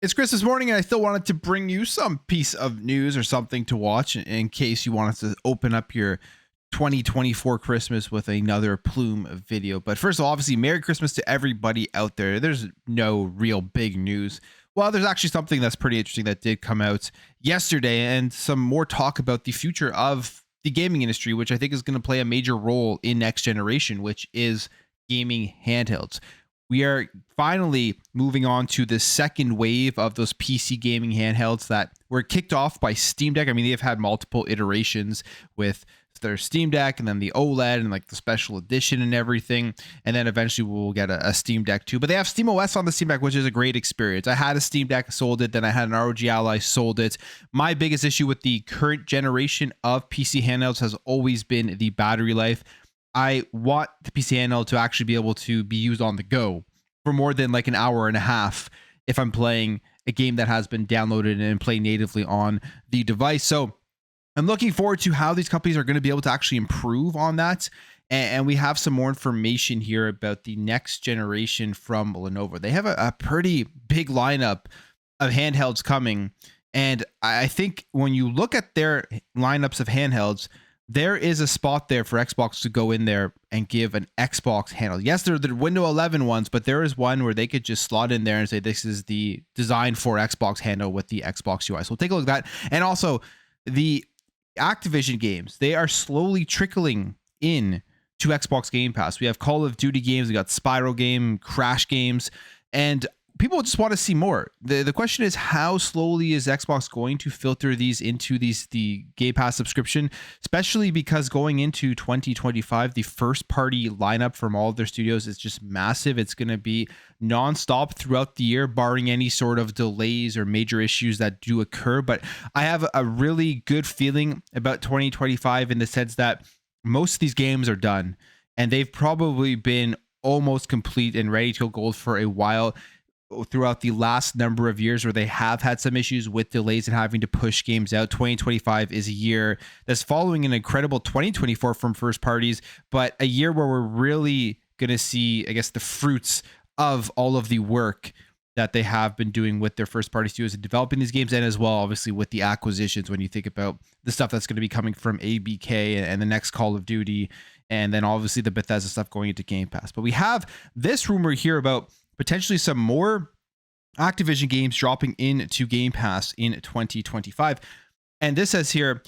It's Chris this morning, and I still wanted to bring you some piece of news or something to watch in case you wanted to open up your 2024 Christmas with another plume of video. But first of all, obviously, Merry Christmas to everybody out there. There's no real big news. Well, there's actually something that's pretty interesting that did come out yesterday, and some more talk about the future of the gaming industry, which I think is going to play a major role in next generation, which is gaming handhelds. We are finally moving on to the second wave of those PC gaming handhelds that were kicked off by Steam Deck. I mean, they've had multiple iterations with their Steam Deck and then the OLED and like the special edition and everything. And then eventually we'll get a Steam Deck too. But they have Steam OS on the Steam Deck, which is a great experience. I had a Steam Deck, sold it. Then I had an ROG Ally, sold it. My biggest issue with the current generation of PC handhelds has always been the battery life. I want the PC handheld to actually be able to be used on the go for more than like an hour and a half if I'm playing a game that has been downloaded and play natively on the device. So I'm looking forward to how these companies are going to be able to actually improve on that. And we have some more information here about the next generation from Lenovo. They have a pretty big lineup of handhelds coming. And I think when you look at their lineups of handhelds, there is a spot there for Xbox to go in there and give an Xbox handle. Yes, they're the Windows 11 ones, but there is one where they could just slot in there and say, this is the design for Xbox handle with the Xbox UI. So we'll take a look at that. And also the Activision games, they are slowly trickling in to Xbox Game Pass. We have Call of Duty games, we got Spyro game, Crash games, and people just want to see more. The question is, how slowly is Xbox going to filter these into the Game Pass subscription, especially because going into 2025, the first party lineup from all of their studios is just massive. It's going to be nonstop throughout the year, barring any sort of delays or major issues that do occur. But I have a really good feeling about 2025 in the sense that most of these games are done and they've probably been almost complete and ready to go gold for a while throughout the last number of years where they have had some issues with delays and having to push games out. 2025 is a year that's following an incredible 2024 from first parties, but a year where we're really going to see, I guess, the fruits of all of the work that they have been doing with their first party studios and developing these games, and as well, obviously, with the acquisitions when you think about the stuff that's going to be coming from ABK and the next Call of Duty, and then obviously the Bethesda stuff going into Game Pass. But we have this rumor here about potentially some more Activision games dropping into Game Pass in 2025. And this says here,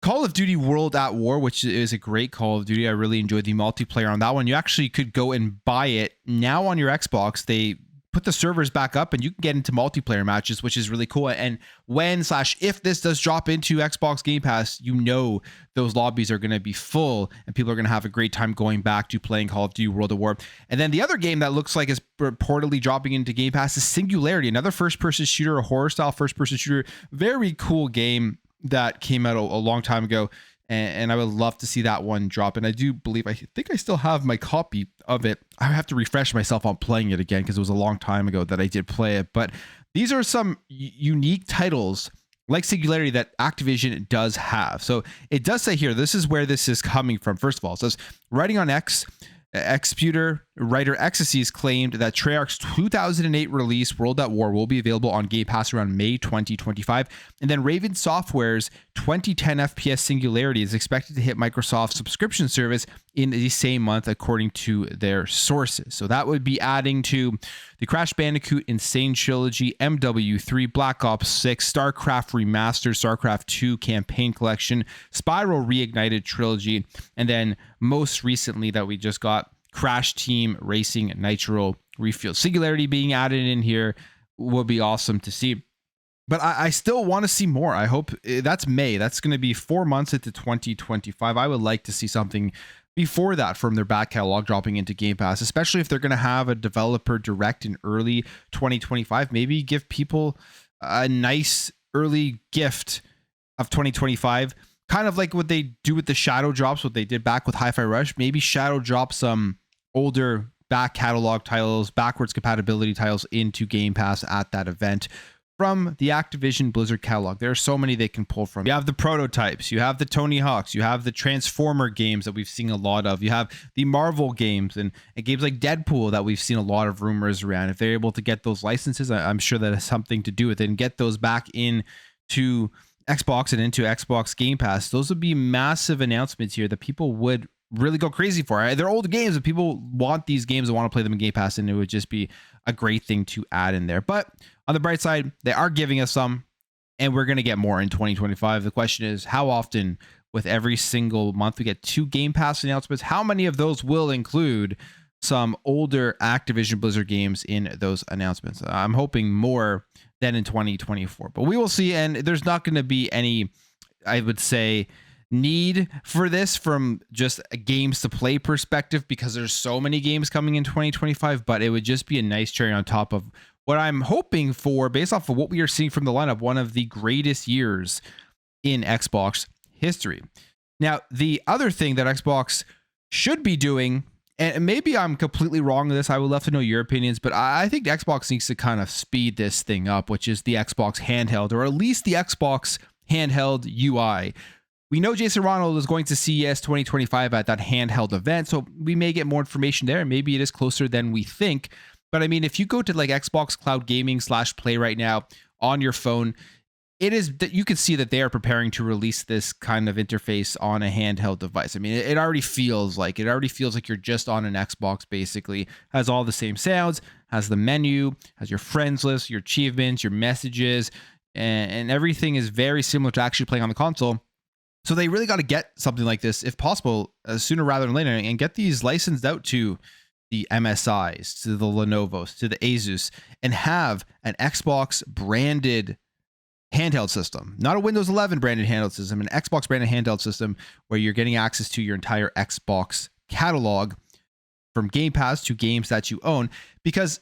Call of Duty World at War, which is a great Call of Duty. I really enjoyed the multiplayer on that one. You actually could go and buy it now on your Xbox. They put the servers back up and you can get into multiplayer matches, which is really cool. And when/if this does drop into Xbox Game Pass, you know those lobbies are going to be full and people are going to have a great time going back to playing Call of Duty World at War. And then the other game that looks like is reportedly dropping into Game Pass is Singularity, another first-person shooter, a horror-style first-person shooter. Very cool game that came out a long time ago. And I would love to see that one drop. And I do believe, I think I still have my copy of it. I have to refresh myself on playing it again because it was a long time ago that I did play it. But these are some unique titles like Singularity that Activision does have. So it does say here, this is where this is coming from. First of all, it says, writing on X, Xputer writer Ecstasy claimed that Treyarch's 2008 release World at War will be available on Game Pass around May 2025, and then Raven Software's 2010 FPS Singularity is expected to hit Microsoft's subscription service in the same month, according to their sources. So that would be adding to the Crash Bandicoot Insane Trilogy, MW3, Black Ops 6, StarCraft Remastered, StarCraft 2 Campaign Collection, Spyro Reignited Trilogy, and then most recently that we just got, Crash Team Racing Nitro Refueled. Singularity being added in here would be awesome to see. But I still want to see more. I hope that's May. That's going to be 4 months into 2025. I would like to see something before that from their back catalog dropping into Game Pass, especially if they're going to have a developer direct in early 2025. Maybe give people a nice early gift of 2025, kind of like what they do with the Shadow drops, what they did back with Hi-Fi Rush. Maybe Shadow drop some older back catalog titles, backwards compatibility titles into Game Pass at that event. from the Activision Blizzard catalog. There are so many they can pull from. You have the prototypes, you have the Tony Hawks, you have the Transformer games that we've seen a lot of, you have the Marvel games and games like Deadpool that we've seen a lot of rumors around. If they're able to get those licenses, I'm sure that has something to do with it, and get those back into Xbox and into Xbox Game Pass. Those would be massive announcements here that people would really go crazy for. They're old games, but people want these games and want to play them in Game Pass, and it would just be a great thing to add in there. But on the bright side, they are giving us some, and we're going to get more in 2025. The question is, how often, with every single month we get 2 Game Pass announcements, how many of those will include some older Activision Blizzard games in those announcements? I'm hoping more than in 2024, but we will see. And there's not going to be any, I would say, need for this from just a games to play perspective, because there's so many games coming in 2025, but it would just be a nice cherry on top of what I'm hoping for, based off of what we are seeing from the lineup, one of the greatest years in Xbox history. Now, the other thing that Xbox should be doing, and maybe I'm completely wrong with this, I would love to know your opinions, but I think Xbox needs to kind of speed this thing up, which is the Xbox handheld, or at least the Xbox handheld UI. We know Jason Ronald is going to CES 2025 at that handheld event, so we may get more information there. Maybe it is closer than we think. But I mean, if you go to like Xbox Cloud Gaming /Play right now on your phone, it is that you can see that they are preparing to release this kind of interface on a handheld device. I mean, it already feels like you're just on an Xbox, basically. Has all the same sounds, has the menu, has your friends list, your achievements, your messages, and everything is very similar to actually playing on the console. So they really got to get something like this, if possible, sooner rather than later, and get these licensed out to the MSIs, to the Lenovo's, to the Asus, and have an Xbox branded handheld system, not a Windows 11 branded handheld system, an Xbox branded handheld system where you're getting access to your entire Xbox catalog, from Game Pass to games that you own, because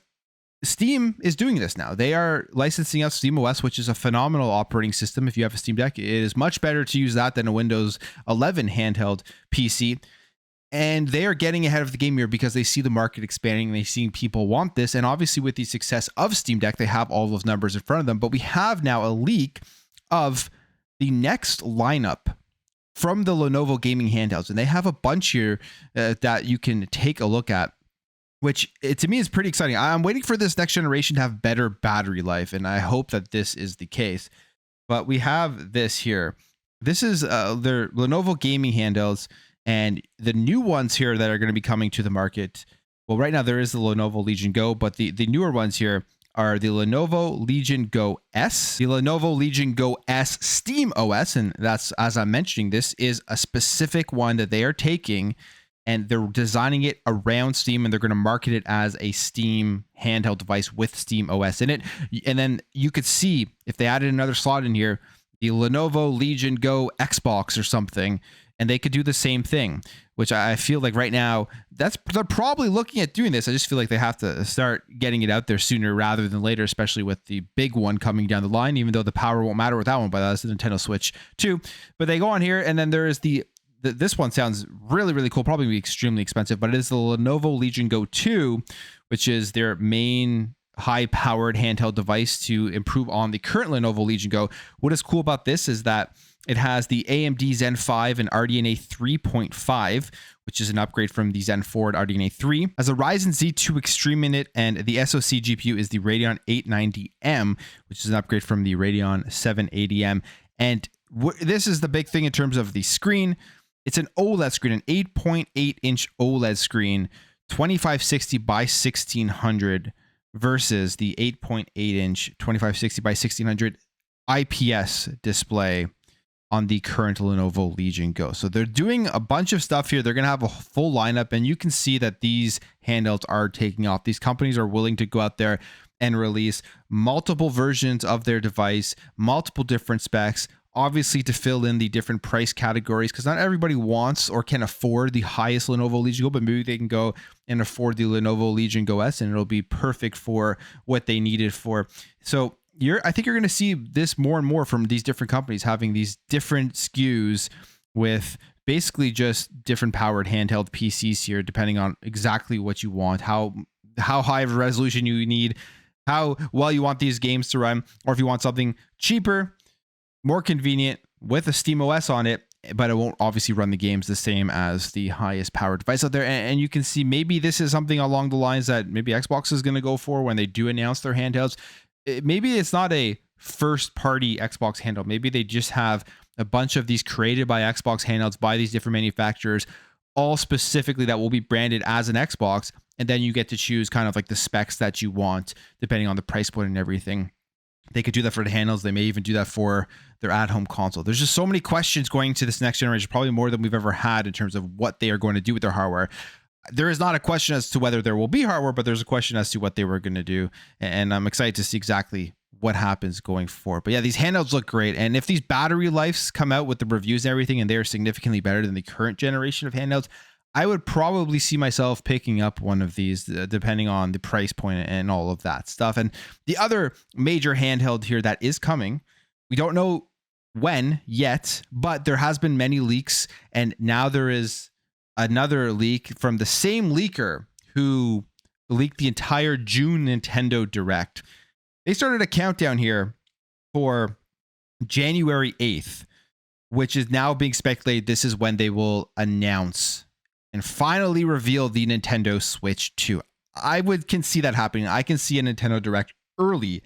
Steam is doing this now. They are licensing out SteamOS, which is a phenomenal operating system. If you have a Steam Deck, it is much better to use that than a Windows 11 handheld PC. And they are getting ahead of the game here because they see the market expanding and they see people want this. And obviously with the success of Steam Deck, they have all those numbers in front of them. But we have now a leak of the next lineup from the Lenovo gaming handhelds. And they have a bunch here that you can take a look at, which to me is pretty exciting. I'm waiting for this next generation to have better battery life, and I hope that this is the case. But we have this here. This is their Lenovo gaming handhelds, and the new ones here that are going to be coming to the market. Well, right now there is the Lenovo Legion Go, but the newer ones here are the Lenovo Legion Go S, the Lenovo Legion Go S Steam OS, and that's, as I'm mentioning, this is a specific one that they are taking, and they're designing it around Steam, and they're going to market it as a Steam handheld device with Steam OS in it. And then you could see, if they added another slot in here, the Lenovo Legion Go Xbox or something, and they could do the same thing, which I feel like right now, they're probably looking at doing this. I just feel like they have to start getting it out there sooner rather than later, especially with the big one coming down the line, even though the power won't matter with that one, but that's the Nintendo Switch 2. But they go on here, and then there is this one sounds really, really cool, probably be extremely expensive, but it is the Lenovo Legion Go 2, which is their main high-powered handheld device to improve on the current Lenovo Legion Go. What is cool about this is that it has the AMD Zen 5 and RDNA 3.5, which is an upgrade from the Zen 4 and RDNA 3. Has a Ryzen Z2 Extreme in it, and the SoC GPU is the Radeon 890M, which is an upgrade from the Radeon 780M. And this is the big thing in terms of the screen. It's an OLED screen, an 8.8-inch OLED screen, 2560 by 1600 versus the 8.8-inch 2560 by 1600 IPS display on the current Lenovo Legion Go. So they're doing a bunch of stuff here. They're going to have a full lineup, and you can see that these handhelds are taking off. These companies are willing to go out there and release multiple versions of their device, multiple different specs, obviously to fill in the different price categories, because not everybody wants or can afford the highest Lenovo Legion Go, but maybe they can go and afford the Lenovo Legion Go S, and it'll be perfect for what they need it for. So I think you're going to see this more and more from these different companies, having these different SKUs with basically just different powered handheld PCs here, depending on exactly what you want, how high of a resolution you need, how well you want these games to run, or if you want something cheaper, more convenient with a Steam OS on it, but it won't obviously run the games the same as the highest powered device out there. And you can see maybe this is something along the lines that maybe Xbox is going to go for when they do announce their handhelds. Maybe it's not a first party Xbox handheld. Maybe they just have a bunch of these created by Xbox handhelds by these different manufacturers, all specifically that will be branded as an Xbox. And then you get to choose kind of like the specs that you want, depending on the price point and everything. They could do that for the handhelds. They may even do that for their at-home console. There's just so many questions going to this next generation, probably more than we've ever had in terms of what they are going to do with their hardware. There is not a question as to whether there will be hardware, but there's a question as to what they were going to do. And I'm excited to see exactly what happens going forward. But yeah, these handhelds look great. And if these battery lives come out with the reviews and everything, and they're significantly better than the current generation of handhelds, I would probably see myself picking up one of these, depending on the price point and all of that stuff. And the other major handheld here that is coming, we don't know when yet, but there has been many leaks, and now there is another leak from the same leaker who leaked the entire June Nintendo Direct. They started a countdown here for January 8th, which is now being speculated this is when they will announce and finally reveal the Nintendo Switch 2. I can see that happening. I can see a Nintendo Direct early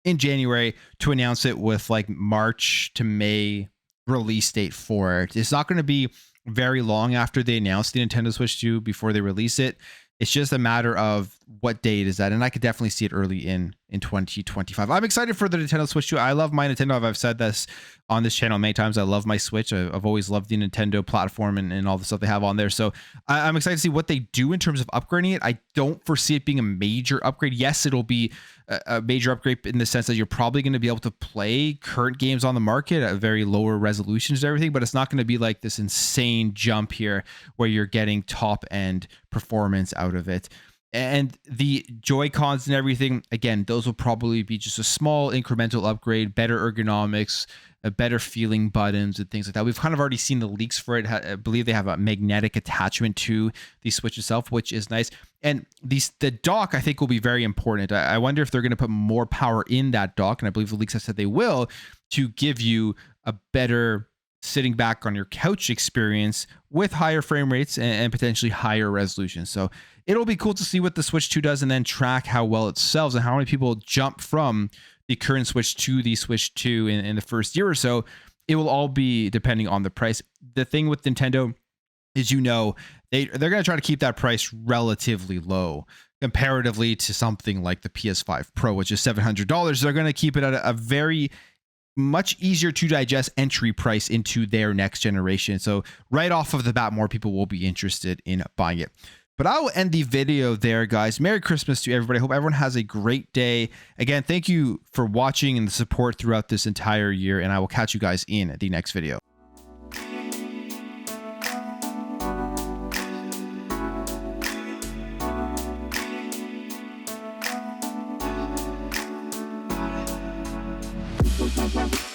in January to announce it with like March to May release date for it. It's not going to be very long after they announce the Nintendo Switch 2 before they release it. It's just a matter of what date is that, and I could definitely see it early in 2025. I'm excited for the Nintendo Switch 2. I love my Nintendo. I've said this on this channel many times. I love my Switch. I've always loved the Nintendo platform and all the stuff they have on there. So I'm excited to see what they do in terms of upgrading it. I don't foresee it being a major upgrade. Yes, it'll be a major upgrade in the sense that you're probably going to be able to play current games on the market at very lower resolutions and everything, but it's not going to be like this insane jump here where you're getting top end performance out of it. And the Joy-Cons and everything, again, those will probably be just a small incremental upgrade, better ergonomics, a better feeling buttons and things like that. We've kind of already seen the leaks for it. I believe they have a magnetic attachment to the Switch itself, which is nice. And the dock, I think, will be very important. I wonder if they're going to put more power in that dock, and I believe the leaks have said they will, to give you a better sitting back on your couch experience with higher frame rates and potentially higher resolution. So it'll be cool to see what the Switch 2 does and then track how well it sells and how many people jump from the current Switch to the Switch 2 in the first year or so. It will all be depending on the price. The thing with Nintendo is, they're going to try to keep that price relatively low comparatively to something like the PS5 Pro, which is $700. They're going to keep it at a very much easier to digest entry price into their next generation. So right off of the bat, more people will be interested in buying it. But I will end the video there, guys. Merry Christmas to everybody. I hope everyone has a great day. Again, thank you for watching and the support throughout this entire year, and I will catch you guys in the next video. Bye.